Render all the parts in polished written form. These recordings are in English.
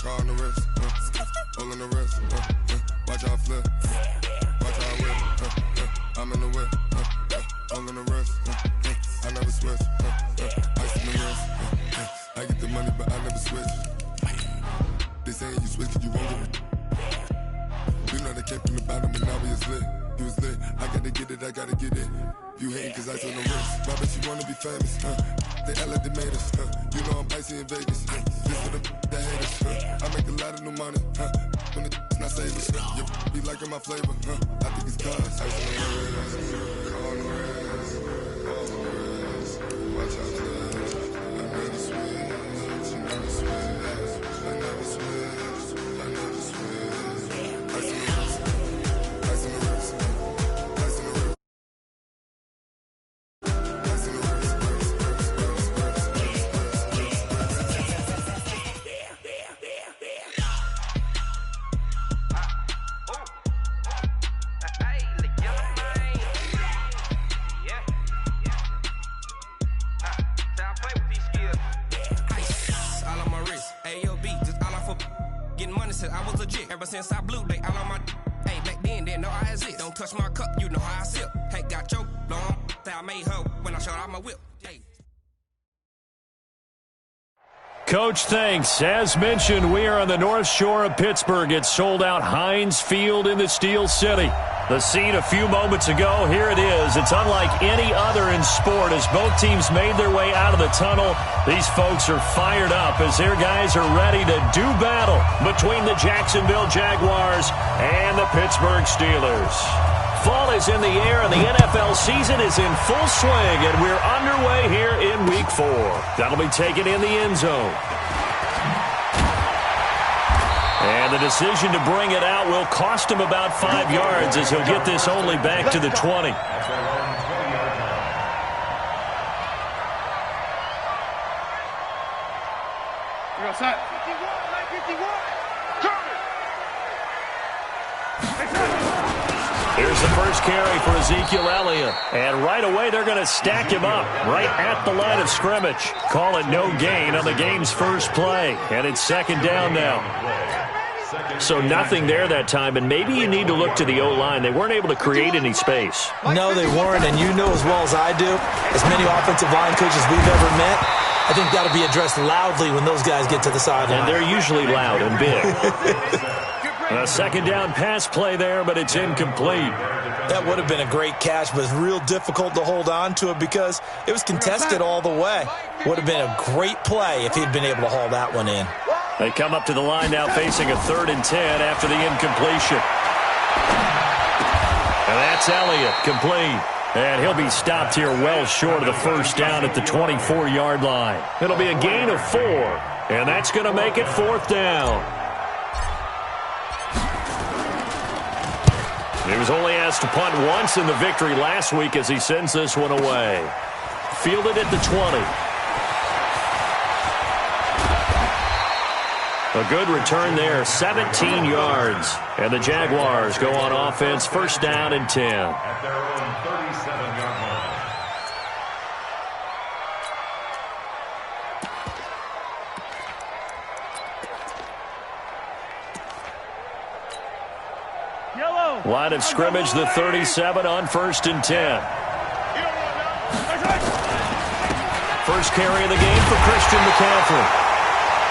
car on the wrist, all on the wrist, watch how I flip, watch how I whip, I'm in the whip, all on the wrist, I never switch, ice in the wrist, I get the money but I never switch. They saying you switch cause you won't get it. You know they came from the bottom and now we is lit. You was lit, I gotta get it, I gotta get it. You hating cause ice on the wrist, Robert, you wanna be famous, They act like they made us, You know I'm icy in Vegas, This for the that hate us, I make a lot of new money, When it's not savings, You be liking my flavor, I think it's cause ice on the wrist, car on the wrist, all on the wrist, watch out for this. I never switch, I never switch, I never switch, I never switch. Ice on the wrist, ice on the wrist, ice on the wrist. I was legit ever since I blew they all on my hey back then didn't know I exist. Don't touch my cup, you know how I sip. Hey, got choked long that I made her when I showed out my whip. Hey. Coach, thanks. As mentioned, we are on the North Shore of Pittsburgh. It's sold out Heinz Field in the Steel City. The scene a few moments ago, here it is. It's unlike any other in sport as both teams made their way out of the tunnel. These folks are fired up as their guys are ready to do battle between the Jacksonville Jaguars and the Pittsburgh Steelers. Fall is in the air and the NFL season is in full swing, and we're underway here in Week 4. That'll be taken in the end zone. And the decision to bring it out will cost him about 5 yards as he'll get this only back to the 20. You're outside. 51, Here's the first carry for Ezekiel Elliott. And right away, they're going to stack him up right at the line of scrimmage. Call it no gain on the game's first play. And it's second down now. So nothing there that time, and maybe you need to look to the O-line. They weren't able to create any space. No, they weren't, and you know as well as I do, as many offensive line coaches we've ever met, I think that'll be addressed loudly when those guys get to the sideline. And they're usually loud and big. A second down pass play there, but it's incomplete. That would have been a great catch, but it's real difficult to hold on to it because it was contested all the way. Would have been a great play if he'd been able to haul that one in. They come up to the line now facing a 3rd and 10 after the incompletion. And that's Elliott, complete. And he'll be stopped here well short of the first down at the 24-yard line. It'll be a gain of 4, and that's going to make it 4th down. He was only asked to punt once in the victory last week as he sends this one away. Fielded at the 20. A good return there, 17 yards. And the Jaguars go on offense, first down and 10. At their own 37-yard line. Line of scrimmage, the 37 on 1st and 10. First carry of the game for Christian McCaffrey.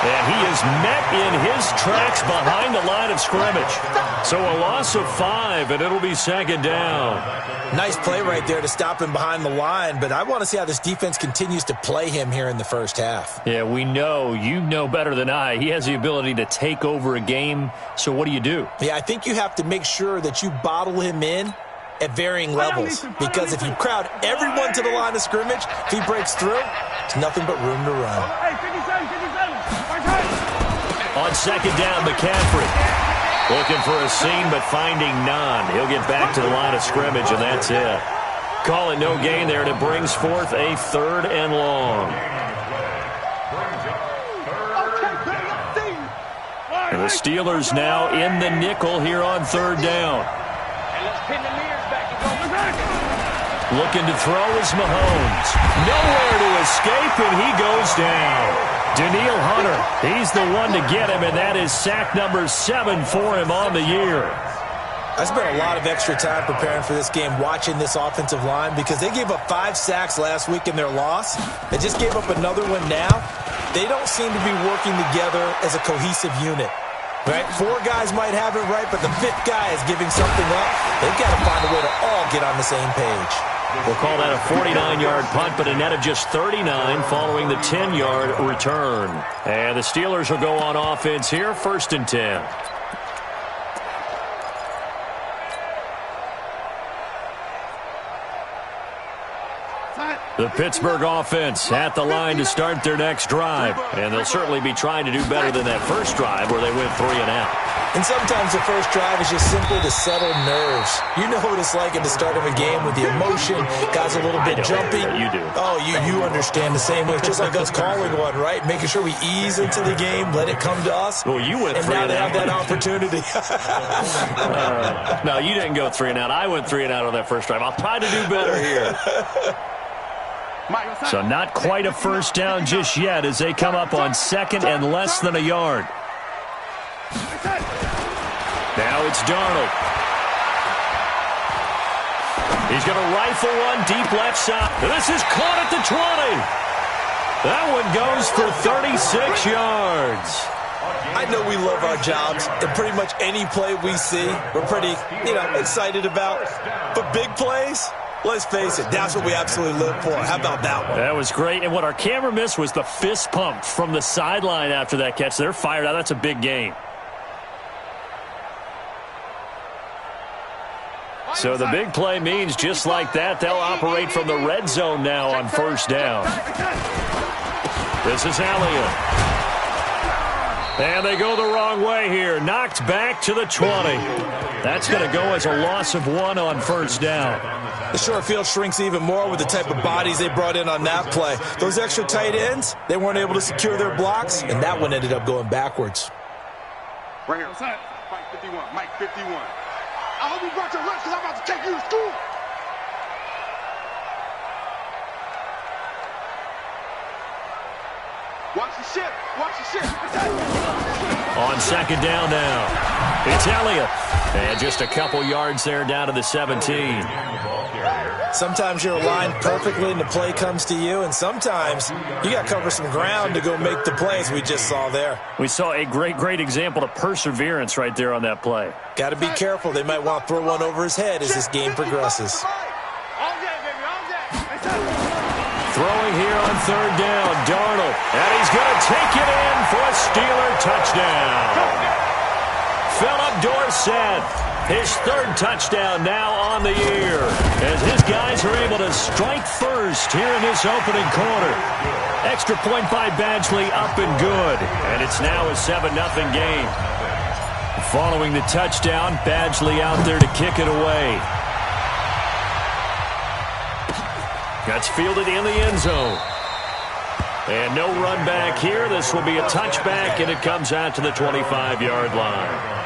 And he is met in his tracks behind the line of scrimmage. So a loss of 5, and it'll be second down. Nice play right there to stop him behind the line, but I want to see how this defense continues to play him here in the first half. Yeah, we know. You know better than I. He has the ability to take over a game. So what do you do? Yeah, I think you have to make sure that you bottle him in at varying levels, because if you crowd everyone to the line of scrimmage, if he breaks through, it's nothing but room to run. On second down, McCaffrey looking for a seam but finding none. He'll get back to the line of scrimmage, and that's it. Call it no gain there, and it brings forth a 3rd and long. And the Steelers now in the nickel here on 3rd down. Looking to throw is Mahomes. Nowhere to escape, and he goes down. Daniil Hunter, he's the one to get him, and that is sack number 7 for him on the year. I spent a lot of extra time preparing for this game watching this offensive line because they gave up 5 sacks last week in their loss. They just gave up another one now. They don't seem to be working together as a cohesive unit. Right? 4 guys might have it right, but the 5th guy is giving something up. They've got to find a way to all get on the same page. We'll call that a 49-yard punt, but a net of just 39 following the 10-yard return. And the Steelers will go on offense here, 1st and 10. The Pittsburgh offense at the line to start their next drive. And they'll certainly be trying to do better than that first drive where they went 3 and out. And sometimes the first drive is just simply to settle nerves. You know what it's like at the start of a game with the emotion, guys a little bit jumpy. You do. Oh, you understand the same way. It's just like us calling one, right? Making sure we ease into the game, let it come to us. Well, you went 3 and out. And now they have that opportunity. No, you didn't go 3 and out. I went 3 and out on that first drive. I'll try to do better here. So not quite a first down just yet as they come up on 2nd and less than a yard. Now it's Darnold. He's going to rifle one deep left side. This is caught at the 20. That one goes for 36 yards. I know we love our jobs, and pretty much any play we see, we're pretty, excited about. But big plays, let's face it, that's what we absolutely live for. How about that one? That was great. And what our camera missed was the fist pump from the sideline after that catch. They're fired out. That's a big game. So the big play means just like that, they'll operate from the red zone now on 1st down. This is Elliott. And they go the wrong way here. Knocked back to the 20. That's going to go as a loss of 1 on 1st down. The short field shrinks even more with the type of bodies they brought in on that play. Those extra tight ends, they weren't able to secure their blocks, and that one ended up going backwards. Right here. Mike 51. Mike 51. I hope you brought your lunch because I'm about to take you to school. Watch the ship. Watch the ship. On 2nd down now, it's Elliott. And just a couple yards there down to the 17. Sometimes you're aligned perfectly and the play comes to you, and sometimes you got to cover some ground to go make the plays we just saw there. We saw a great example of perseverance right there on that play. Got to be careful. They might want to throw one over his head as this game progresses. Throwing here on 3rd down, Darnold. And he's going to take it in for a Steeler touchdown. Philip Dorsett, his 3rd touchdown now on the year, as his guys are able to strike first here in this opening quarter. Extra point by Badgley up and good, and it's now a 7-0 game. Following the touchdown, Badgley out there to kick it away. That's fielded in the end zone. And no run back here. This will be a touchback, and it comes out to the 25-yard line.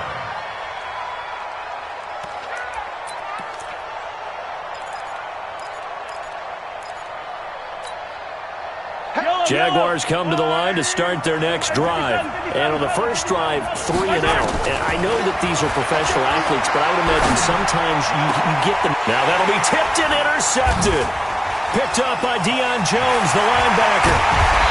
Jaguars come to the line to start their next drive. And on the first drive, 3 and out. And I know that these are professional athletes, but I would imagine sometimes you get them. Now that'll be tipped and intercepted. Picked up by Deion Jones, the linebacker.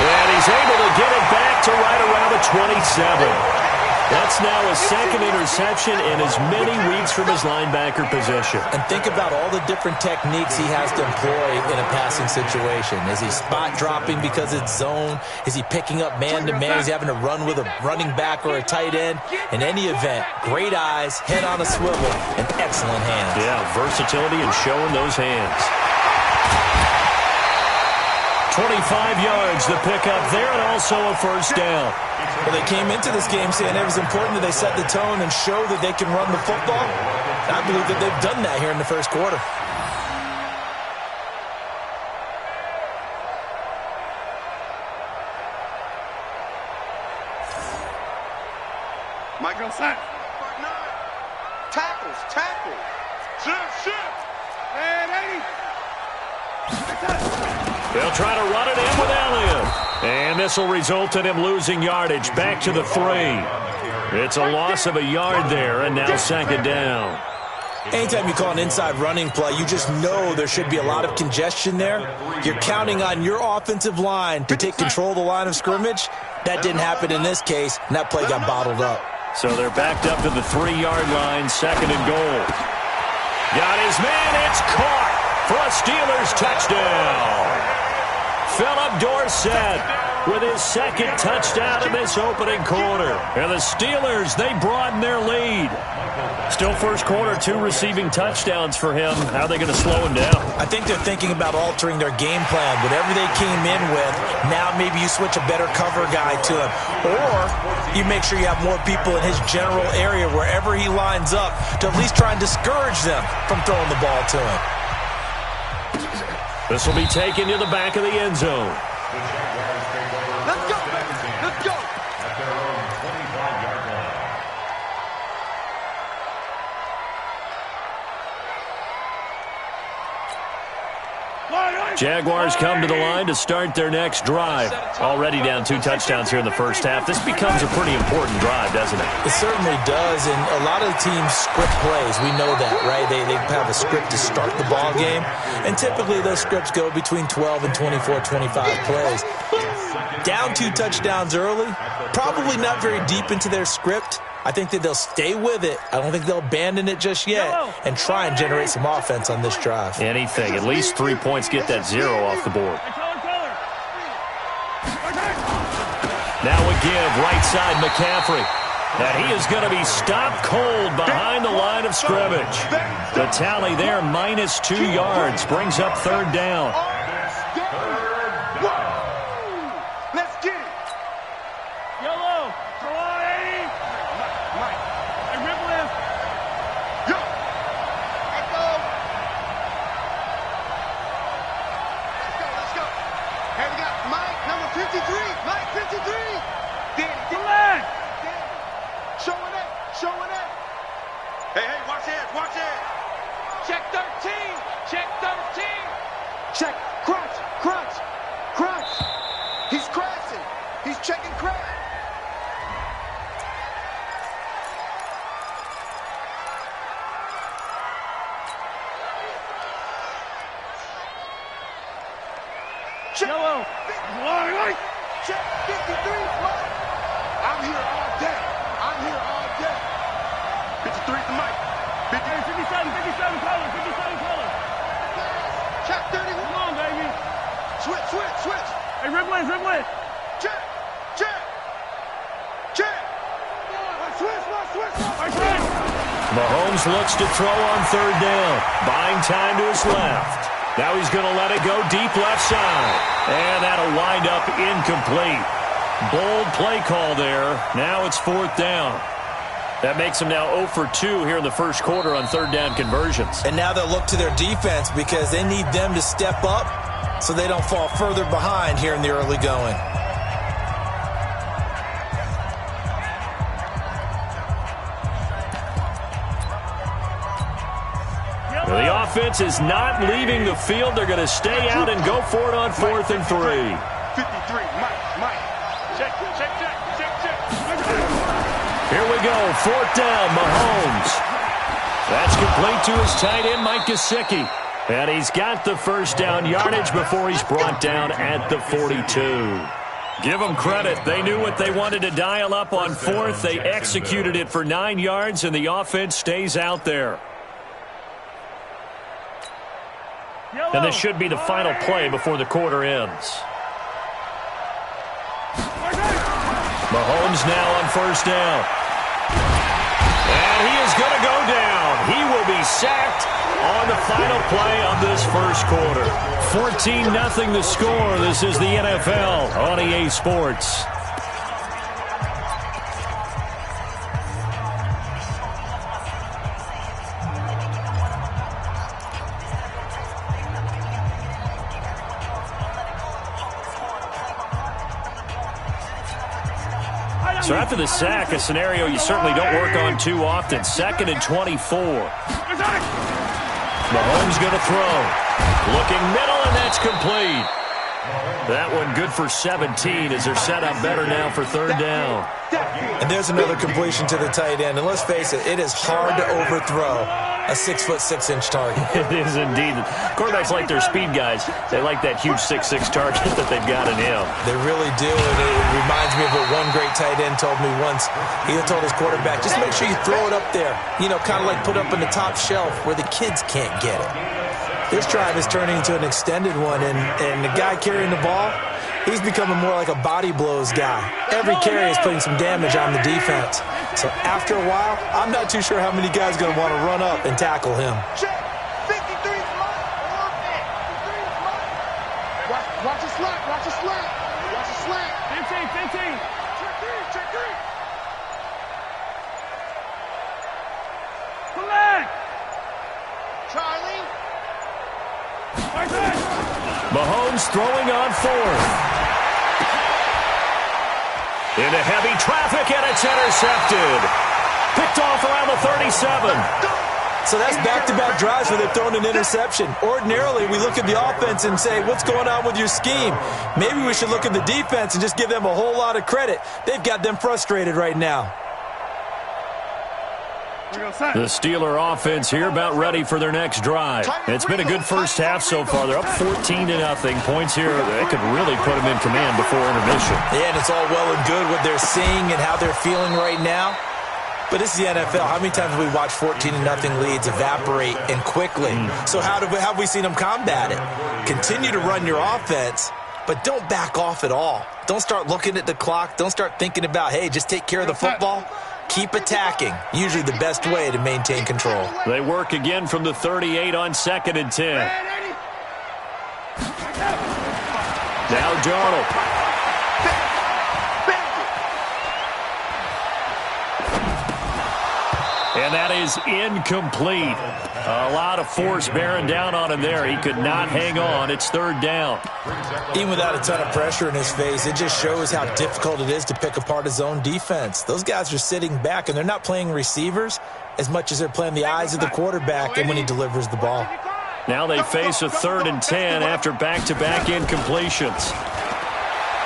And he's able to get it back to right around the 27. That's now a 2nd interception in as many weeks from his linebacker position. And think about all the different techniques he has to employ in a passing situation. Is he spot dropping because it's zone? Is he picking up man-to-man? Is he having to run with a running back or a tight end? In any event, great eyes, head on a swivel, and excellent hands. Yeah, versatility and showing those hands. 25 yards the pickup there, and also a 1st down. Well, they came into this game saying it was important that they set the tone and show that they can run the football. I believe that they've done that here in the first quarter. Mike on set. Tackles. Shift. And 80. They'll try to run it in with Elliott. And this will result in him losing yardage. Back to the 3. It's a loss of a yard there, and now second down. Anytime you call an inside running play, you just know there should be a lot of congestion there. You're counting on your offensive line to take control of the line of scrimmage. That didn't happen in this case, and that play got bottled up. So they're backed up to the 3-yard line, second and goal. Got his man, it's caught for a Steelers touchdown. Philip Dorsett with his second touchdown in this opening quarter. And the Steelers, they broaden their lead. Still first quarter, 2 receiving touchdowns for him. How are they going to slow him down? I think they're thinking about altering their game plan. Whatever they came in with, now maybe you switch a better cover guy to him. Or you make sure you have more people in his general area wherever he lines up to at least try and discourage them from throwing the ball to him. This will be taken to the back of the end zone. Let's go. Let's go. At their own 25-yard line. Jaguars come to the line to start their next drive. Already down 2 touchdowns here in the first half. This becomes a pretty important drive, doesn't it? It certainly does, and a lot of the teams script plays. We know that, right? They have a script to start the ball game, and typically those scripts go between 12 and 24, 25 plays. Down 2 touchdowns early, probably not very deep into their script. I think that they'll stay with it. I don't think they'll abandon it just yet and try and generate some offense on this drive. Anything. At least 3 points, get that 0 off the board. Now a give, right side McCaffrey. And he is going to be stopped cold behind the line of scrimmage. The tally there, -2 yards, brings up third down. Let's get it. Yellow. Go on, Eddie. Mike. Hey, Ripple is. Yo. Let's go. Let's go. Hey, we got Mike, number 53. Mike, 53. Danny. Showing it. Hey, watch it. Check 13. Check. Crunch. He's crashing. He's checking crash. Yellow. Check 53. I'm here all day. 53 to Mike. 57 color. Check 30. Come on, baby. Switch. Hey, Ripley. Check. Switch. Mahomes looks to throw on third down. Buying time to his left. Now he's going to let it go deep left side. And that'll wind up incomplete. Bold play call there. Now it's fourth down. That makes them now 0 for 2 here in the first quarter on third down conversions. And now they'll look to their defense because they need them to step up so they don't fall further behind here in the early going. Well, the offense is not leaving the field. They're going to stay out and go for it on 4th and 3. 53, Mike. Check. Here we go, 4th down, Mahomes. That's complete to his tight end, Mike Gesicki. And he's got the first down yardage before he's brought down at the 42. Give them credit. They knew what they wanted to dial up on 4th. They executed it for 9 yards, and the offense stays out there. And this should be the final play before the quarter ends. Mahomes now on first down. And he is going to go down. He will be sacked on the final play of this first quarter. 14-0 the score. This is the NFL on EA Sports. So after the sack, a scenario you certainly don't work on too often. 2nd and 24. Mahomes going to throw. Looking middle, and that's complete. That one good for 17 as they're set up better now for third down. And there's another completion to the tight end. And let's face it, it is hard to overthrow a 6'6" target. It is indeed. Quarterbacks like their speed guys. They like that huge 6'6" target that they've got in him. They really do. And it reminds me of what one great tight end told me once. He told his quarterback, just make sure you throw it up there. You know, kind of like put up in the top shelf where the kids can't get it. This drive is turning into an extended one, and the guy carrying the ball, he's becoming more like a body blows guy. Every carry is putting some damage on the defense. So after a while, I'm not too sure how many guys are going to want to run up and tackle him. Watch the slap, watch the slap, watch the slap. 15. Check three. Collect. Charlie. Mahomes throwing on fourth. Into heavy traffic, and it's intercepted. Picked off around the 37. So that's back-to-back drives where they've thrown an interception. Ordinarily, we look at the offense and say, what's going on with your scheme? Maybe we should look at the defense and just give them a whole lot of credit. They've got them frustrated right now. The Steeler offense here about ready for their next drive. It's been a good first half so far. They're up 14-0. Points here, they could really put them in command before intermission. Yeah, and it's all well and good what they're seeing and how they're feeling right now. But this is the NFL. How many times have we watched 14-0 leads evaporate and quickly? So how have we seen them combat it? Continue to run your offense, but don't back off at all. Don't start looking at the clock. Don't start thinking about, hey, just take care of the football. Keep attacking. Usually the best way to maintain control. They work again from the 38 on 2nd and 10. Now Darnold. And that is incomplete. A lot of force bearing down on him there. He could not hang on. It's third down. Even without a ton of pressure in his face, it just shows how difficult it is to pick apart his own defense. Those guys are sitting back, and they're not playing receivers as much as they're playing the eyes of the quarterback and when he delivers the ball. Now they face a 3rd and 10 after back-to-back incompletions.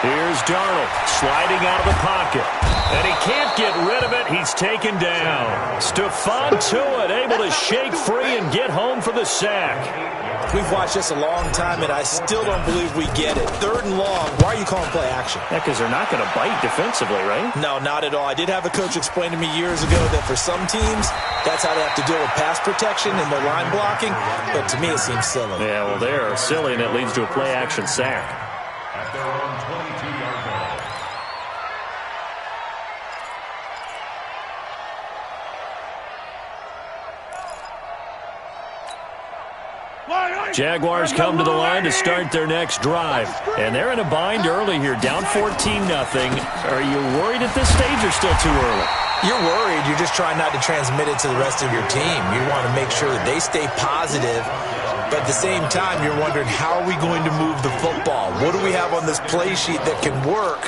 Here's Darnold sliding out of the pocket. And he can't get rid of it. He's taken down. Stephon Tuitt able to shake free and get home for the sack. We've watched this a long time, and I still don't believe we get it. 3rd and long. Why are you calling play action? Yeah, because they're not going to bite defensively, right? No, not at all. I did have a coach explain to me years ago that for some teams, that's how they have to deal with pass protection and their line blocking. But to me, it seems silly. Yeah, well, they're silly, and it leads to a play action sack. At their own 22-yard line. Jaguars come to the line to start their next drive. And they're in a bind early here, down 14-0. Are you worried at this stage or still too early? You're worried. You're just trying not to transmit it to the rest of your team. You want to make sure that they stay positive. But at the same time, you're wondering, how are we going to move the football? What do we have on this play sheet that can work?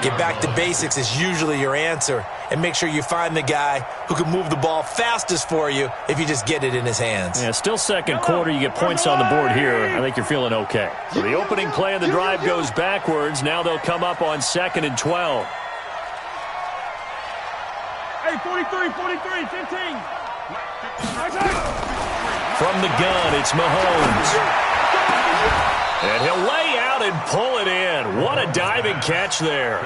Get back to basics is usually your answer. And make sure you find the guy who can move the ball fastest for you if you just get it in his hands. Yeah, still second quarter. You get points on the board here. I think you're feeling okay. So the opening play of the drive goes backwards. Now they'll come up on 2nd and 12. Hey, 43, 15. From the gun, it's Mahomes. And he'll lay out and pull it in. What a diving catch there.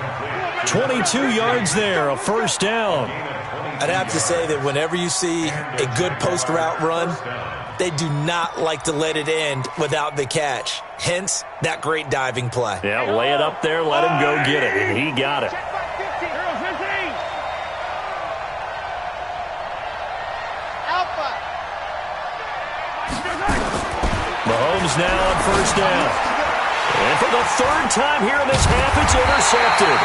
22 yards there, a first down. I'd have to say that whenever you see a good post route run, they do not like to let it end without the catch. Hence, that great diving play. Yeah, lay it up there, let him go get it, and he got it. Mahomes now on first down. And for the 3rd time here in this half, it's intercepted.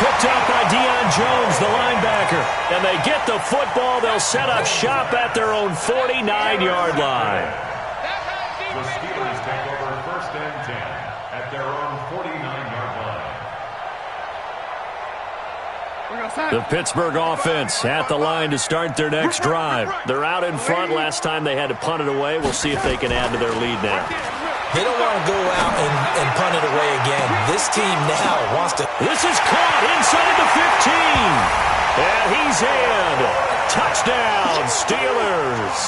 Picked up by Deion Jones, the linebacker. And they get the football. They'll set up shop at their own 49-yard line. The Steelers take over 1st and 10 at their own 49-yard line. The Pittsburgh offense at the line to start their next drive. They're out in front. Last time they had to punt it away. We'll see if they can add to their lead now. They don't want to go out and punt it away again. This team now wants to. This is caught inside the 15. And he's in. Touchdown, Steelers.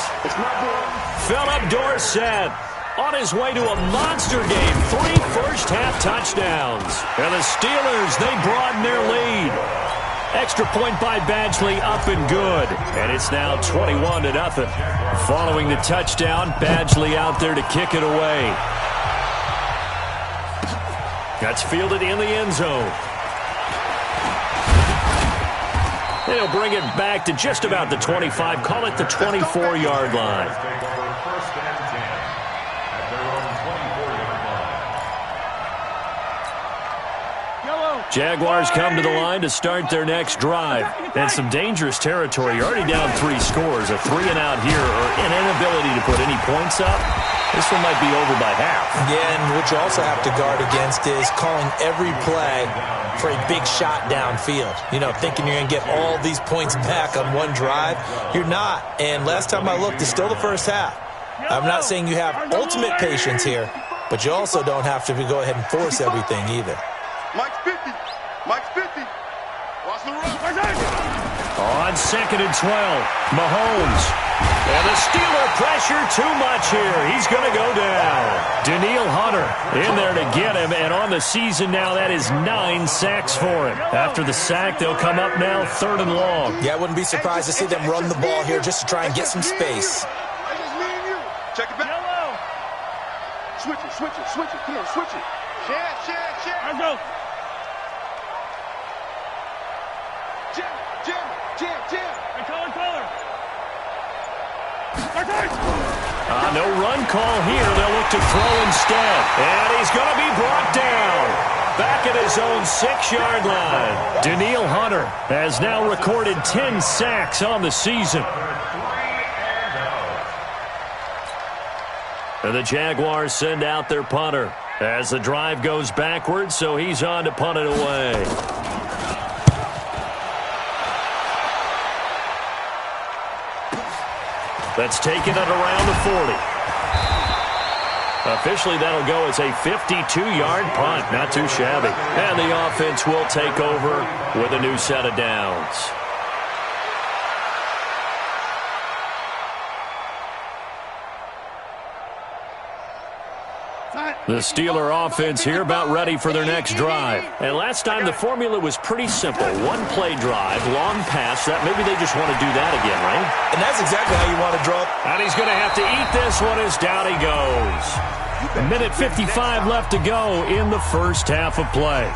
Philip Dorsett on his way to a monster game. 3 first-half touchdowns. And the Steelers, they broaden their lead. Extra point by Badgley up and good. And it's now 21-0. Following the touchdown, Badgley out there to kick it away. That's fielded in the end zone. They'll bring it back to just about the 25. Call it the 24-yard line. Jaguars come to the line to start their next drive. And some dangerous territory. You're already down 3 scores. A 3-and-out here or an inability to put any points up. This one might be over by half. Yeah, and what you also have to guard against is calling every play for a big shot downfield. You know, thinking you're going to get all these points back on one drive. You're not. And last time I looked, it's still the first half. I'm not saying you have ultimate patience here, but you also don't have to go ahead and force everything either. Mike's 50. Mike's 50. Watch the run. On 2nd and 12, Mahomes. And the Steeler pressure too much here. He's going to go down. Danielle Hunter in there to get him. And on the season now, that is 9 sacks for him. After the sack, they'll come up now 3rd and long. Yeah, I wouldn't be surprised to see them run the ball here just to try and get some space. Check it back. Switch it, switch it, switch it. Come on, switch it. Share. Let's go. Jam. Color. No run call here. They'll look to throw instead. And he's going to be brought down. Back at his own 6-yard line. Danielle Hunter has now recorded 10 sacks on the season. And the Jaguars send out their punter as the drive goes backwards, so he's on to punt it away. That's taken at around the 40. Officially, that'll go as a 52-yard punt. Not too shabby. And the offense will take over with a new set of downs. The Steeler offense here about ready for their next drive. And last time the formula was pretty simple. 1-play drive, long pass. That maybe they just want to do that again, right? And that's exactly how you want to draw. And he's going to have to eat this one as down he goes. 1:55 left to go in the first half of play.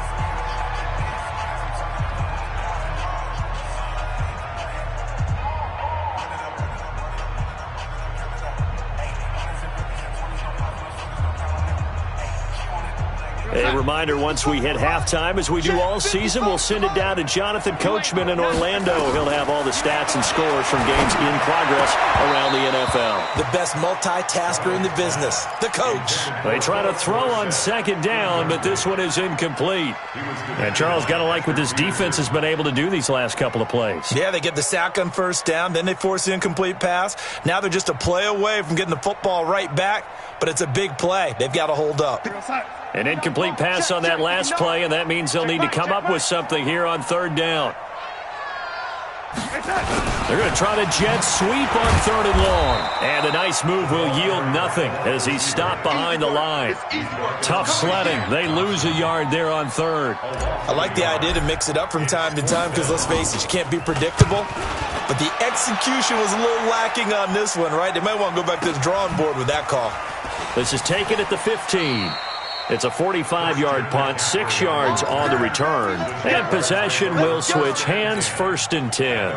A reminder, once we hit halftime, as we do all season, we'll send it down to Jonathan Coachman in Orlando. He'll have all the stats and scores from games in progress around the NFL. The best multitasker in the business, the coach. They try to throw on 2nd down, but this one is incomplete. And Charles, got to like what this defense has been able to do these last couple of plays. Yeah, they get the sack on 1st down, then they force the incomplete pass. Now they're just a play away from getting the football right back, but it's a big play. They've got to hold up. An incomplete pass on that last play, and that means they'll need to come up with something here on 3rd down. They're going to try to jet sweep on 3rd and long. And a nice move will yield nothing as he's stopped behind the line. Tough sledding. They lose a yard there on 3rd. I like the idea to mix it up from time to time because, let's face it, you can't be predictable. But the execution was a little lacking on this one, right? They might want to go back to the drawing board with that call. This is taken at the 15. It's a 45-yard punt, 6 yards on the return. And possession will switch hands, 1st and 10.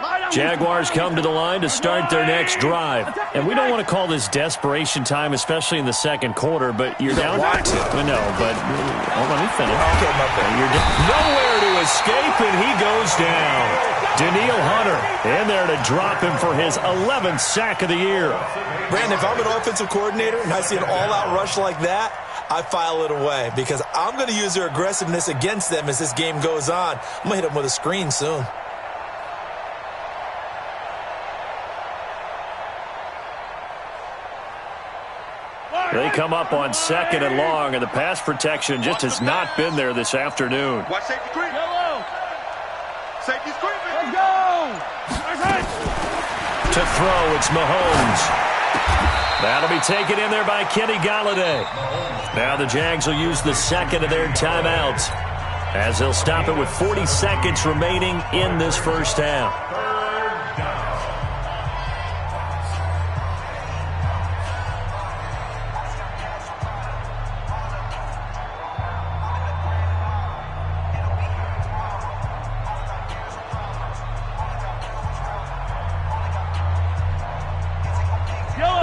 Line Jaguars come to the line to start their next drive. And we don't want to call this desperation time, especially in the second quarter, but you're down. No, but let me finish. Okay, my bad. You're nowhere to escape, and he goes down. Danielle Hunter in there to drop him for his 11th sack of the year. Brandon, if I'm an offensive coordinator and I see an all-out rush like that, I file it away because I'm going to use their aggressiveness against them as this game goes on. I'm going to hit them with a screen soon. They come up on 2nd and long, and the pass protection just has not been there this afternoon. Watch safety creep. Yellow. Safety creeping. Let's go. To throw, it's Mahomes. That'll be taken in there by Kenny Galladay. Now the Jags will use the second of their timeouts as they'll stop it with 40 seconds remaining in this first half.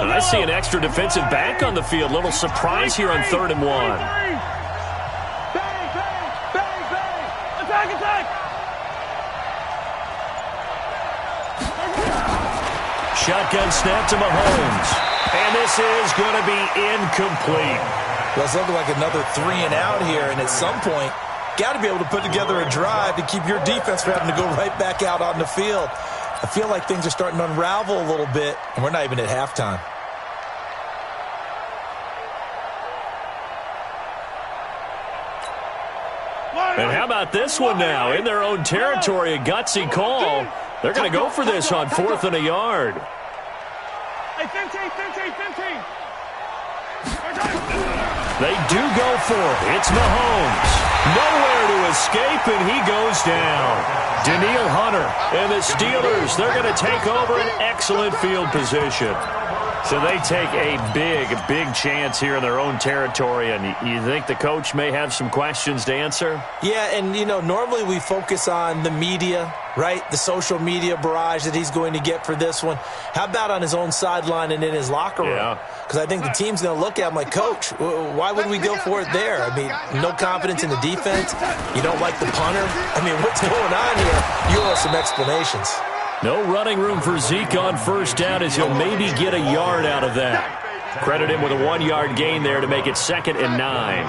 I see an extra defensive back on the field. Little surprise here on 3rd and 1. Bang, bang, bang, bang. Attack, attack. Shotgun snap to Mahomes. And this is going to be incomplete. Well, it's looking like another 3 and out here, and at some point, got to be able to put together a drive to keep your defense from having to go right back out on the field. I feel like things are starting to unravel a little bit, and we're not even at halftime. And how about this one now? In their own territory, a gutsy call. They're going to go for this on 4th and a yard. Hey, 15. They do go for it. It's Mahomes. Nowhere to escape, and he goes down. Danielle Hunter and the Steelers, they're going to take over an excellent field position. So they take a big chance here in their own territory, and you think the coach may have some questions to answer? Yeah, and, normally we focus on the media, right? The social media barrage that he's going to get for this one. How about on his own sideline and in his locker room? Because I think the team's going to look at him like, Coach, why would we go for it there? I mean, no confidence in the defense. You don't like the punter. I mean, what's going on here? You owe us some explanations. No running room for Zeke on first down as he'll maybe get a yard out of that. Credit him with a 1-yard gain there to make it 2nd and 9.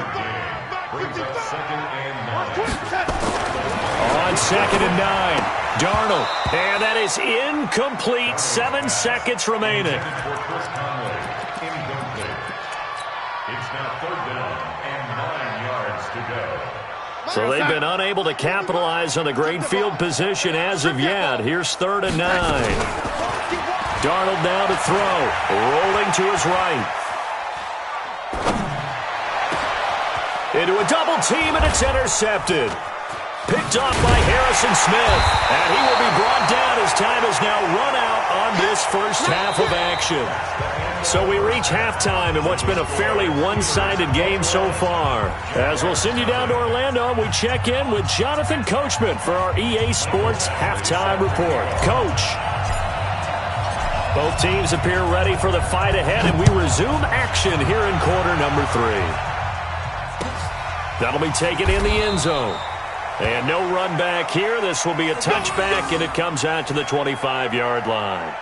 On 2nd and 9, Darnold. And that is incomplete. 7 seconds remaining. It's now 3rd down and 9 yards to go. So they've been unable to capitalize on the great field position as of yet. Here's 3rd and 9. Darnold now to throw. Rolling to his right. Into a double team, and it's intercepted. Picked off by Harrison Smith. And he will be brought down as time has now run out on this first half of action. So we reach halftime in what's been a fairly one-sided game so far. As we'll send you down to Orlando, we check in with Jonathan Coachman for our EA Sports Halftime Report. Coach. Both teams appear ready for the fight ahead, and we resume action here in quarter number 3. That'll be taken in the end zone. And no run back here. This will be a touchback, and it comes out to the 25-yard line.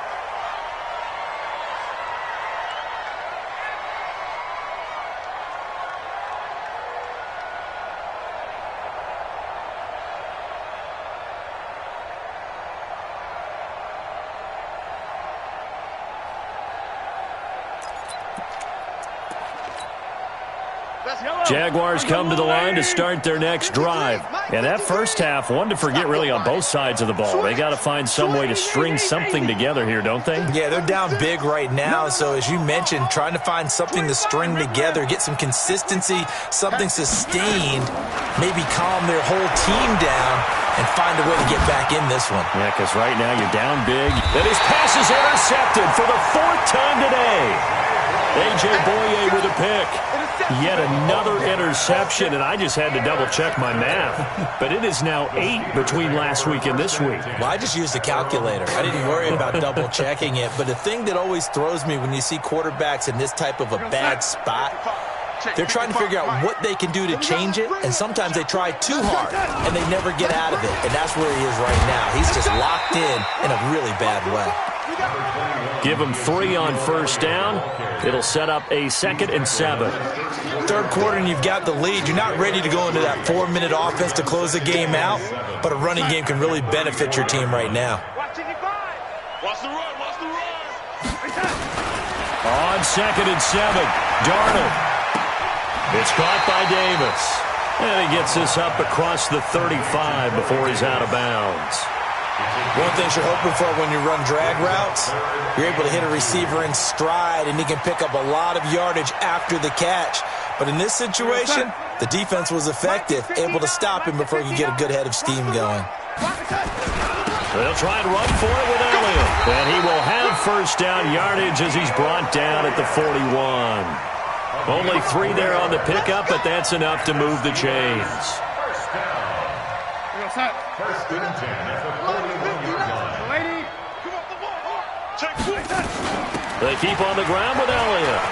Jaguars come to the line to start their next drive. And that first half, one to forget really on both sides of the ball. They got to find some way to string something together here, don't they? Yeah, they're down big right now. So as you mentioned, trying to find something to string together, get some consistency, something sustained, maybe calm their whole team down and find a way to get back in this one. Yeah, because right now you're down big. And his pass is intercepted for the 4th time today. A.J. Boye with a pick. Yet another interception, and I just had to double-check my math. But it is now 8 between last week and this week. Well, I just used a calculator. I didn't worry about double-checking it. But the thing that always throws me when you see quarterbacks in this type of a bad spot, they're trying to figure out what they can do to change it, and sometimes they try too hard, and they never get out of it. And that's where he is right now. He's just locked in a really bad way. Give him 3 on first down. It'll set up a 2nd and 7. Third quarter and you've got the lead. You're not ready to go into that 4-minute offense to close the game out, but a running game can really benefit your team right now. Watch the run, watch the run. On 2nd and 7, Darnold. It's caught by Davis. And he gets this up across the 35 before he's out of bounds. One thing you're hoping for when you run drag routes, you're able to hit a receiver in stride, and he can pick up a lot of yardage after the catch. But in this situation, the defense was effective, able to stop him before he could get a good head of steam going. They'll try and run for it with Elliott. And he will have first down yardage as he's brought down at the 41. Only 3 there on the pickup, but that's enough to move the chains. First and 10 at the 41-yard line. They keep on the ground with Elliott.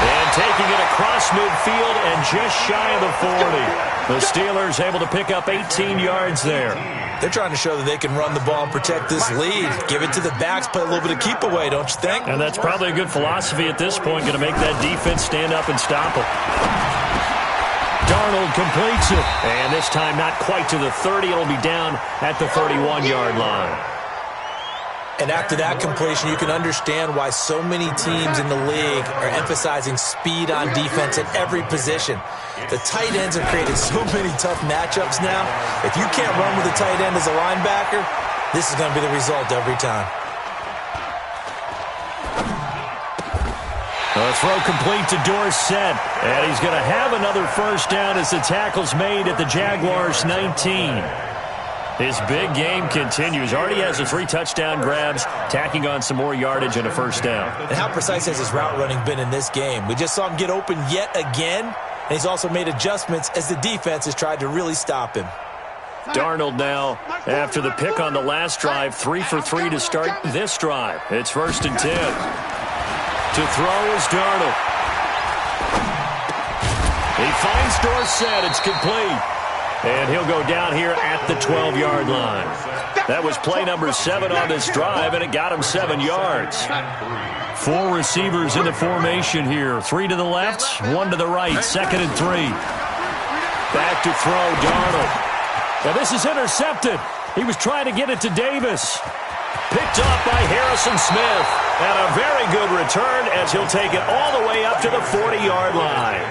And taking it across midfield and just shy of the 40. The Steelers able to pick up 18 yards there. They're trying to show that they can run the ball and protect this lead. Give it to the backs, play a little bit of keep away, don't you think? And that's probably a good philosophy at this point, going to make that defense stand up and stop them. Darnold completes it. And this time not quite to the 30. It'll be down at the 31-yard line. And after that completion, you can understand why so many teams in the league are emphasizing speed on defense at every position. The tight ends have created so many tough matchups now. If you can't run with a tight end as a linebacker, this is going to be the result every time. A throw complete to Dorsett. And he's going to have another first down as the tackle's made at the Jaguars' 19. His big game continues. Already has the 3 touchdown grabs, tacking on some more yardage and a first down. And how precise has his route running been in this game? We just saw him get open yet again, and he's also made adjustments as the defense has tried to really stop him. Darnold now, after the pick on the last drive, 3 for 3 to start this drive. It's 1st and 10. To throw is Darnold. He finds Dorsett. It's complete. And he'll go down here at the 12-yard line. That was play number 7 on this drive, and it got him 7 yards. 4 receivers in the formation here. 3 to the left, 1 to the right. 2nd and 3. Back to throw, Darnold. Now this is intercepted. He was trying to get it to Davis. Picked off by Harrison Smith. And a very good return as he'll take it all the way up to the 40-yard line.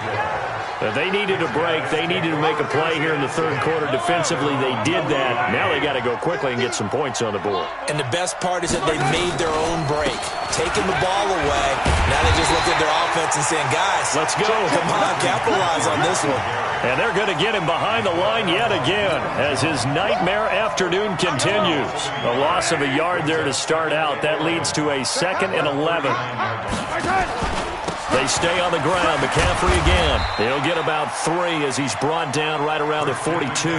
They needed a break. They needed to make a play here in the third quarter. Defensively, they did that. Now they got to go quickly and get some points on the board. And the best part is that they made their own break, taking the ball away. Now they just looked at their offense and saying, guys, let's go. Come on, capitalize on this one. And they're going to get him behind the line yet again as his nightmare afternoon continues. A loss of a yard there to start out. That leads to a 2nd and 11. They stay on the ground. McCaffrey again. He'll get about 3 as he's brought down right around the 42.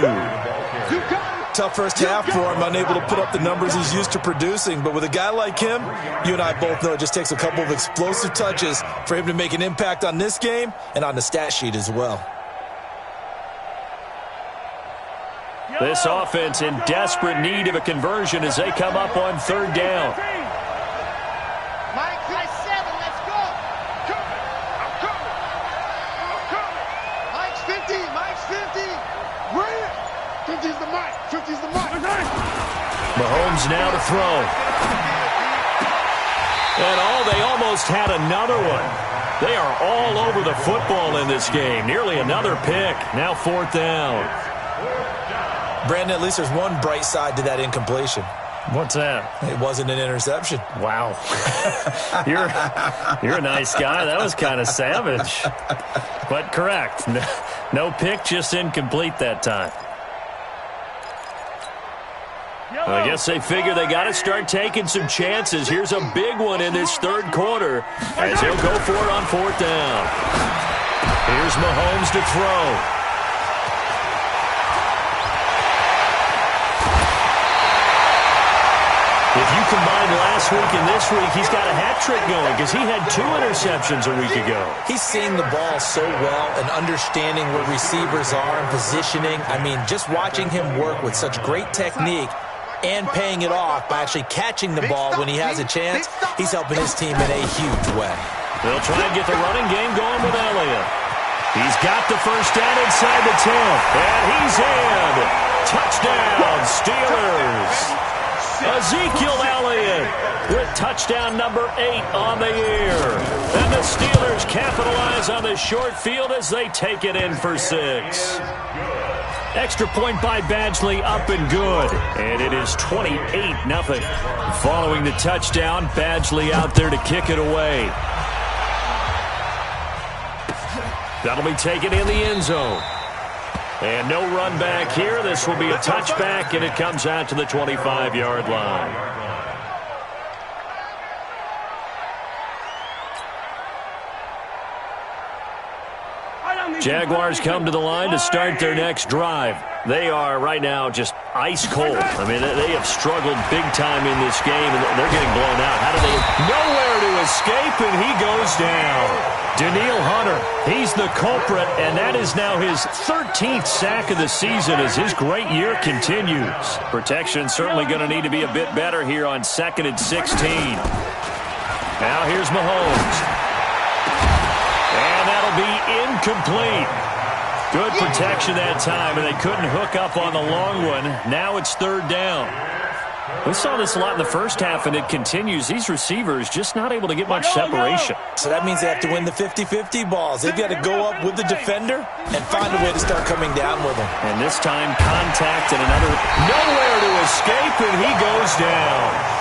Tough first half for him, unable to put up the numbers he's used to producing. But with a guy like him, you and I both know it just takes a couple of explosive touches for him to make an impact on this game and on the stat sheet as well. This offense in desperate need of a conversion as they come up on 3rd down. Mahomes now to throw. And they almost had another one. They are all over the football in this game. Nearly another pick. Now 4th down. Brandon, at least there's one bright side to that incompletion. What's that? It wasn't an interception. Wow. You're a nice guy. That was kind of savage. But correct. No pick, just incomplete that time. I guess they figure they got to start taking some chances. Here's a big one in this third quarter as he'll go for it on fourth down. Here's Mahomes to throw. If you combine last week and this week, he's got a hat trick going because he had 2 interceptions a week ago. He's seeing the ball so well and understanding where receivers are and positioning. I mean, just watching him work with such great technique and paying it off by actually catching the ball when he has a chance, he's helping his team in a huge way. They'll try and get the running game going with Elliott. He's got the first down inside the 10, and he's in. Touchdown, Steelers. Ezekiel Elliott with touchdown number 8 on the year. And the Steelers capitalize on the short field as they take it in for 6. Extra point by Badgley, up and good. And it is 28-0. Following the touchdown, Badgley out there to kick it away. That'll be taken in the end zone. And no run back here. This will be a touchback, and it comes out to the 25-yard line. Jaguars come to the line to start their next drive. They are right now just ice cold. I mean, they have struggled big time in this game, and they're getting blown out. How do they? Nowhere to escape, and he goes down. Daniil Hunter, he's the culprit, and that is now his 13th sack of the season as his great year continues. Protection certainly going to need to be a bit better here on 2nd and 16. Now here's Mahomes. And that'll be incomplete. Good protection that time, and they couldn't hook up on the long one. Now it's 3rd down. We saw this a lot in the first half, and it continues. These receivers just not able to get much separation. So that means they have to win the 50-50 balls. They've got to go up with the defender and find a way to start coming down with them. And this time, contact and another. Nowhere to escape, and he goes down.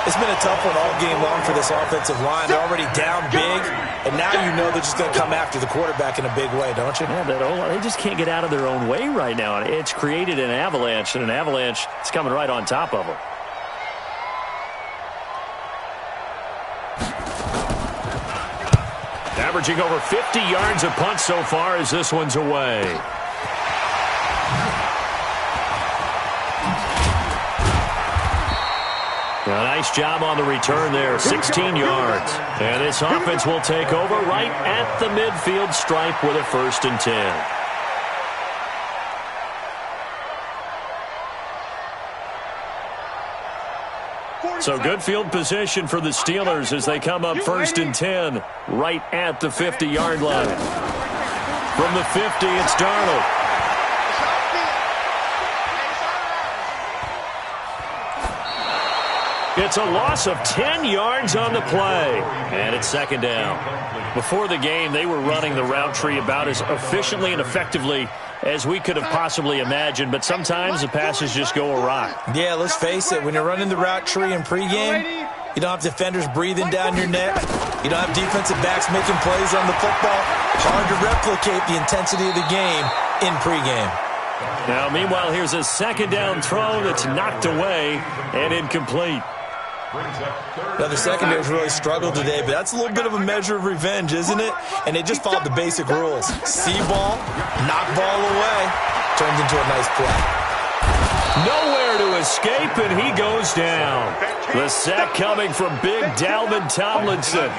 It's been a tough one all game long for this offensive line. They're already down big, and now you know they're just going to come after the quarterback in a big way, don't you? Yeah, they just can't get out of their own way right now. It's created an avalanche, and an avalanche is coming right on top of them. Averaging over 50 yards a punt so far as this one's away. A nice job on the return there, 16 yards. And this offense will take over right at the midfield stripe with a 1st and 10. So good field position for the Steelers as they come up 1st and 10 right at the 50-yard line. From the 50, it's Darnold. It's a loss of 10 yards on the play. And it's 2nd down. Before the game, they were running the route tree about as efficiently and effectively as we could have possibly imagined. But sometimes the passes just go awry. Yeah, let's face it. When you're running the route tree in pregame, you don't have defenders breathing down your neck. You don't have defensive backs making plays on the football. Hard to replicate the intensity of the game in pregame. Now, meanwhile, here's a 2nd down throw that's knocked away and incomplete. Now, the secondary's really struggled today, but that's a little bit of a measure of revenge, isn't it? And they just followed the basic rules. See ball, knock ball away, turns into a nice play. Nowhere to escape, and he goes down. The sack coming from big Dalvin Tomlinson.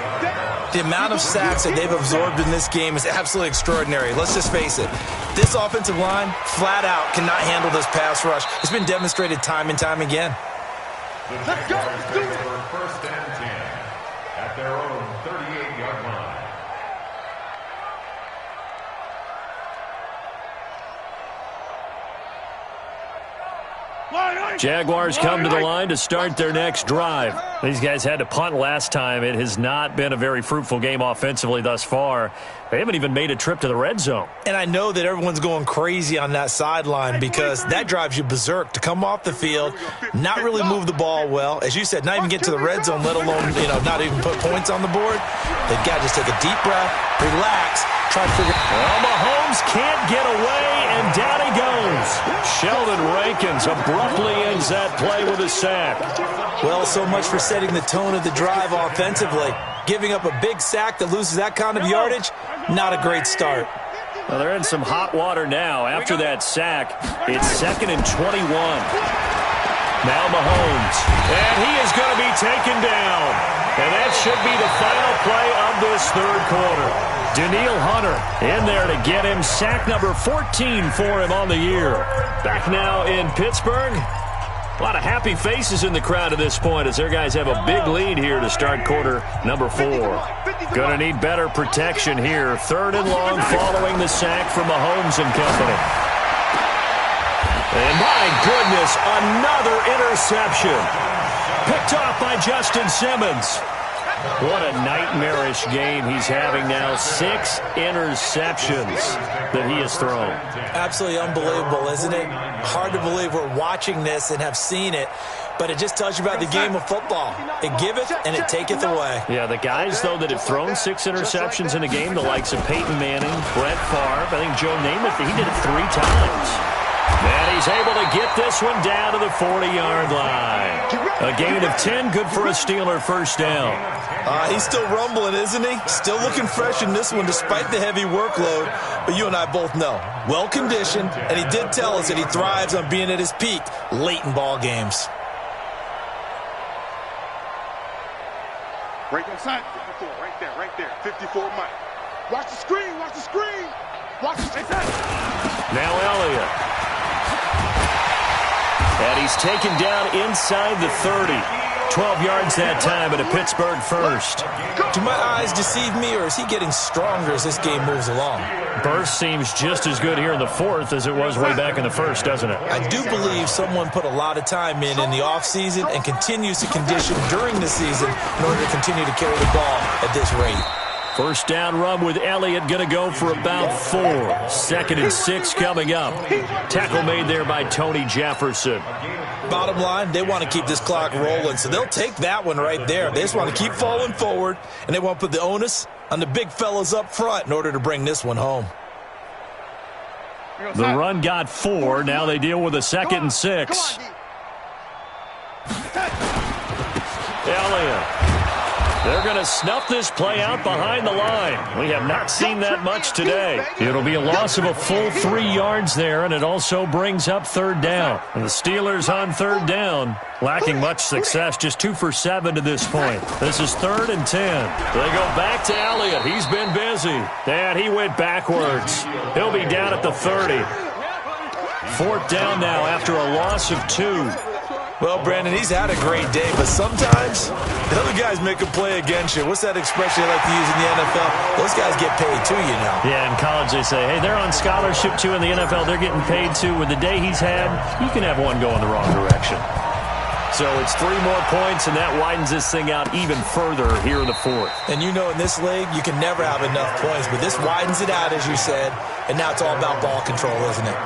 The amount of sacks that they've absorbed in this game is absolutely extraordinary. Let's just face it. This offensive line, flat out, cannot handle this pass rush. It's been demonstrated time and time again. Let's go. Let's do it. 1st and 10 at their own 38-yard line. Jaguars come to the line to start their next drive. These guys had to punt last time. It has not been a very fruitful game offensively thus far. They haven't even made a trip to the red zone. And I know that everyone's going crazy on that sideline because that drives you berserk to come off the field, not really move the ball well. As you said, not even get to the red zone, let alone, not even put points on the board. They've got to just take a deep breath, relax, try to figure. Well, Mahomes can't get away, and down he goes. Sheldon Rankins abruptly ends that play with a sack. Well, so much for setting the tone of the drive offensively. Giving up a big sack that loses that kind of yardage, not a great start. Well, they're in some hot water now. After that sack, it's 2nd and 21. Now Mahomes, and he is going to be taken down. And that should be the final play of this third quarter. Danielle Hunter in there to get him. Sack number 14 for him on the year. Back now in Pittsburgh. A lot of happy faces in the crowd at this point as their guys have a big lead here to start quarter number 4. Going to need better protection here. 3rd and long following the sack from Mahomes and company. And my goodness, another interception. Picked off by Justin Simmons. What a nightmarish game he's having now. 6 interceptions that he has thrown. Absolutely unbelievable, isn't it? Hard to believe we're watching this and have seen it, but it just tells you about the game of football. It giveth and it taketh away. Yeah, the guys, though, that have thrown 6 interceptions in a game, the likes of Peyton Manning, Brett Favre, I think Joe Namath, he did it 3 times. And he's able to get this one down to the 40-yard line. A gain of 10, good for a Steeler first down. He's still rumbling, isn't he? Still looking fresh in this one despite the heavy workload. But you and I both know, well-conditioned, and he did tell us that he thrives on being at his peak late in ball games. Break inside. 54, right there. 54 Mike. Watch the screen, watch the screen. Watch the screen. Now Elliott. And he's taken down inside the 30. 12 yards that time at a Pittsburgh first. Do my eyes deceive me, or is he getting stronger as this game moves along? Burst seems just as good here in the 4th as it was way back in the 1st, doesn't it? I do believe someone put a lot of time in the offseason and continues to condition during the season in order to continue to carry the ball at this rate. First down run with Elliott going to go for about 4. 2nd and 6 coming up. Tackle made there by Tony Jefferson. Bottom line, they want to keep this clock rolling, so they'll take that one right there. They just want to keep falling forward, and they want to put the onus on the big fellas up front in order to bring this one home. The run got 4. Now they deal with a 2nd and 6. Elliott. They're going to snuff this play out behind the line. We have not seen that much today. It'll be a loss of a full 3 yards there, and it also brings up 3rd down. And the Steelers on 3rd down, lacking much success, just 2 for 7 to this point. This is 3rd and 10. They go back to Elliott. He's been busy. And he went backwards. He'll be down at the 30. 4th down now after a loss of 2. Well, Brandon, he's had a great day, but sometimes the other guys make a play against you. What's that expression they like to use in the NFL? Those guys get paid too, you know. Yeah, in college they say, hey, they're on scholarship too. In the NFL, they're getting paid too. With the day he's had, you can have one go in the wrong direction. So it's 3 more points, and that widens this thing out even further here in the 4th. And you know in this league, you can never have enough points, but this widens it out, as you said, and now it's all about ball control, isn't it?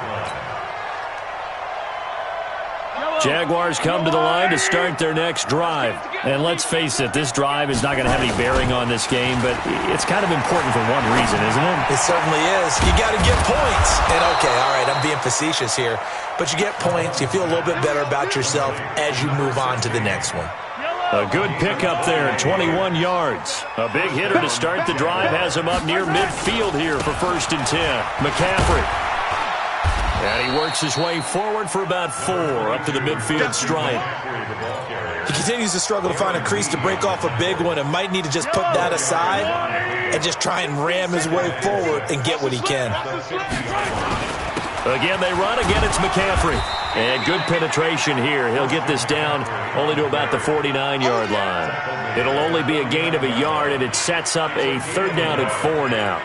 Jaguars come to the line to start their next drive. And let's face it, this drive is not going to have any bearing on this game, but it's kind of important for one reason, isn't it? It certainly is. You got to get points. And okay, all right, I'm being facetious here, but you get points, you feel a little bit better about yourself as you move on to the next one. A good pickup there, 21 yards. A big hitter to start the drive has him up near midfield here for 1st and 10. McCaffrey. And he works his way forward for about 4 up to the midfield stripe. He continues to struggle to find a crease to break off a big one and might need to just put that aside and just try and ram his way forward and get what he can. Again, they run. Again, it's McCaffrey. And good penetration here. He'll get this down only to about the 49-yard line. It'll only be a gain of a yard, and it sets up a 3rd down at 4 now.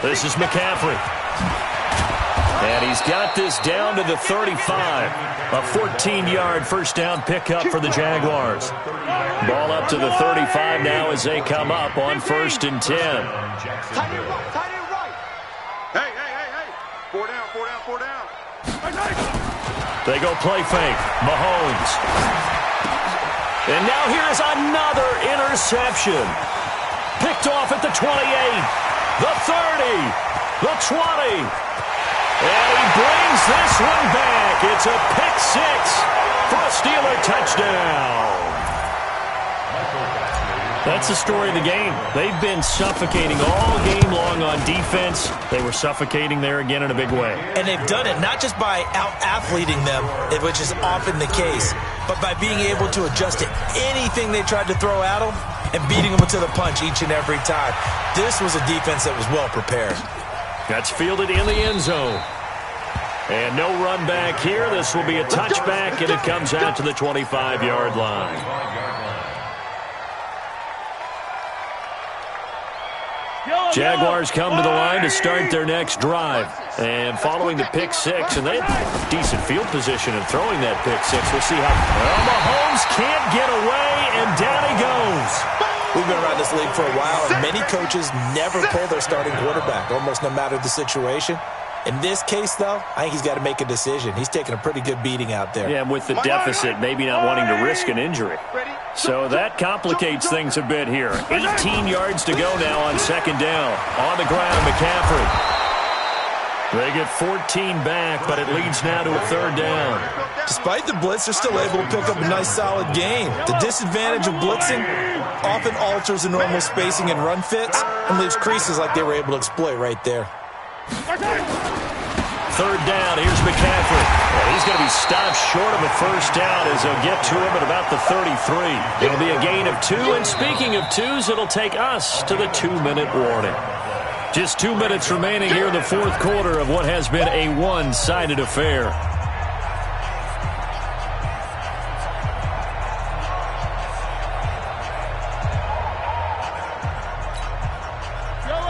This is McCaffrey. And he's got this down to the 35. A 14-yard first down pickup for the Jaguars. Ball up to the 35 now as they come up on 1st and 10. Tight end right. Hey. 4 down. They go play fake. Mahomes. And now here's another interception. Picked off at the 28, the 30, the 20. And he brings this one back. It's a pick six for a Steeler touchdown. That's the story of the game. They've been suffocating all game long on defense. They were suffocating there again in a big way. And they've done it not just by out-athleting them, which is often the case, but by being able to adjust to anything they tried to throw at them and beating them to the punch each and every time. This was a defense that was well prepared. That's fielded in the end zone. And no run back here. This will be a touchback, and it comes out to the 25-yard line. Jaguars come to the line to start their next drive. And following the pick six, and they have decent field position in throwing that pick six. We'll see how Mahomes can't get away, and down he goes. We've been around this league for a while, and many coaches never pull their starting quarterback, almost no matter the situation. In this case, though, I think he's got to make a decision. He's taking a pretty good beating out there. Yeah, with the deficit, maybe not wanting to risk an injury. So that complicates things a bit here. 18 yards to go now on second down. On the ground, McCaffrey. They get 14 back, but it leads now to a third down. Despite the blitz, they're still able to pick up a nice, solid gain. The disadvantage of blitzing often alters the normal spacing and run fits and leaves creases like they were able to exploit right there. Third down, here's McCaffrey. Well, he's going to be stopped short of a first down as they'll get to him at about the 33. It'll be a gain of 2, and speaking of twos, it'll take us to the 2-minute warning. Just 2 minutes remaining here in the fourth quarter of what has been a one-sided affair.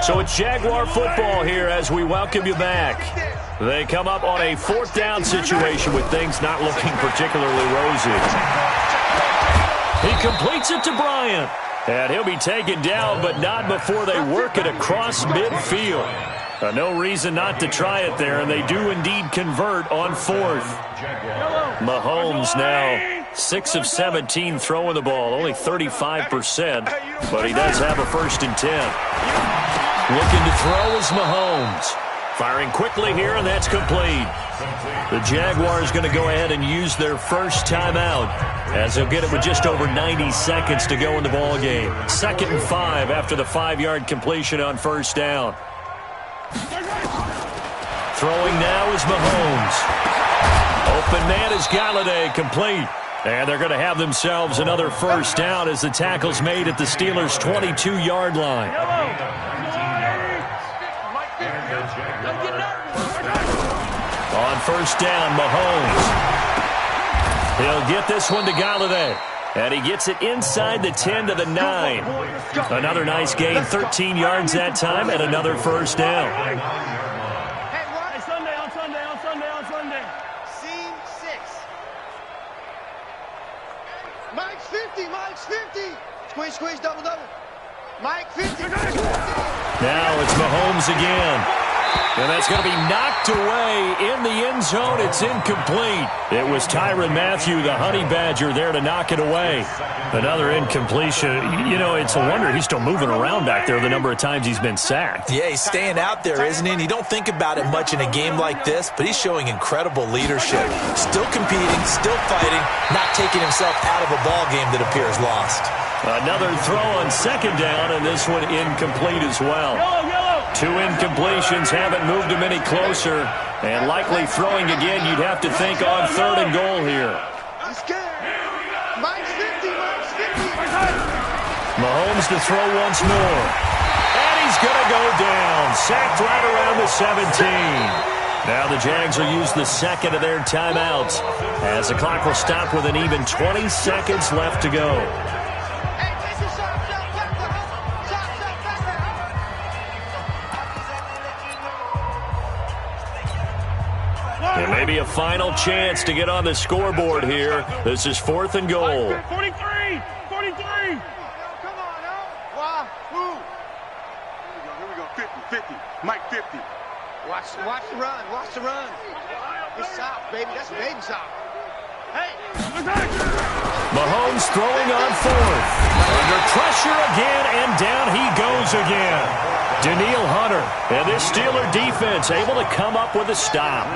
So it's Jaguar football here as we welcome you back. They come up on a fourth down situation with things not looking particularly rosy. He completes it to Bryant. And he'll be taken down, but not before they work it across midfield. No reason not to try it there, and they do indeed convert on fourth. Mahomes now 6 of 17 throwing the ball, only 35%, but he does have a 1st and 10. Looking to throw is Mahomes. Firing quickly here, and that's complete. The Jaguars going to go ahead and use their first timeout as they'll get it with just over 90 seconds to go in the ball game. 2nd and 5 after the 5-yard completion on first down. Throwing now is Mahomes. Open man is Galladay, complete. And they're going to have themselves another first down as the tackle's made at the Steelers' 22-yard line. On first down, Mahomes. He'll get this one to Galladay. And he gets it inside the 10 to the 9. Another nice gain, 13 yards that time, and another first down. Hey, Sunday. Scene 6. Mike's 50. Squeeze, double. Mike 50. Now it's Mahomes again. And that's going to be knocked away in the end zone. It's incomplete. It was Tyrann Mathieu, the Honey Badger, there to knock it away. Another incompletion. You know, it's a wonder he's still moving around back there the number of times he's been sacked. Yeah, he's staying out there, isn't he? And you don't think about it much in a game like this, but he's showing incredible leadership. Still competing, still fighting, not taking himself out of a ball game that appears lost. Another throw on second down, and this one incomplete as well. 2 incompletions haven't moved him any closer, and likely throwing again, you'd have to think on 3rd and goal here. Mike's 50. Mahomes to throw once more. And he's going to go down. Sacked right around the 17. Now the Jags will use the second of their timeouts as the clock will stop with an even 20 seconds left to go. And maybe a final chance to get on the scoreboard here. This is 4th and goal. 43. Come on, now. Wahoo. Here we go. 50. Mike 50. Watch the run. It's south, baby. That's baby south. Hey. Mahomes throwing on fourth. Under pressure again, and down he goes again. Danielle Hunter and this Steeler defense able to come up with a stop.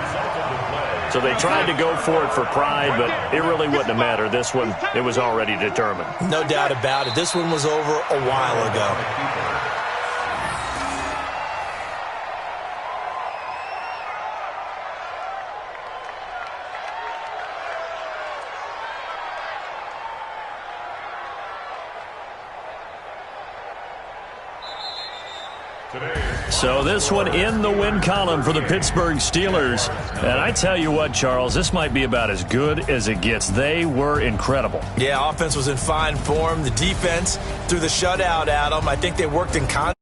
So they tried to go for it for pride, but it really wouldn't have mattered. This one, it was already determined. No doubt about it. This one was over a while ago. So this one in the win column for the Pittsburgh Steelers. And I tell you what, Charles, this might be about as good as it gets. They were incredible. Yeah, offense was in fine form. The defense threw the shutout at them. I think they worked in concert.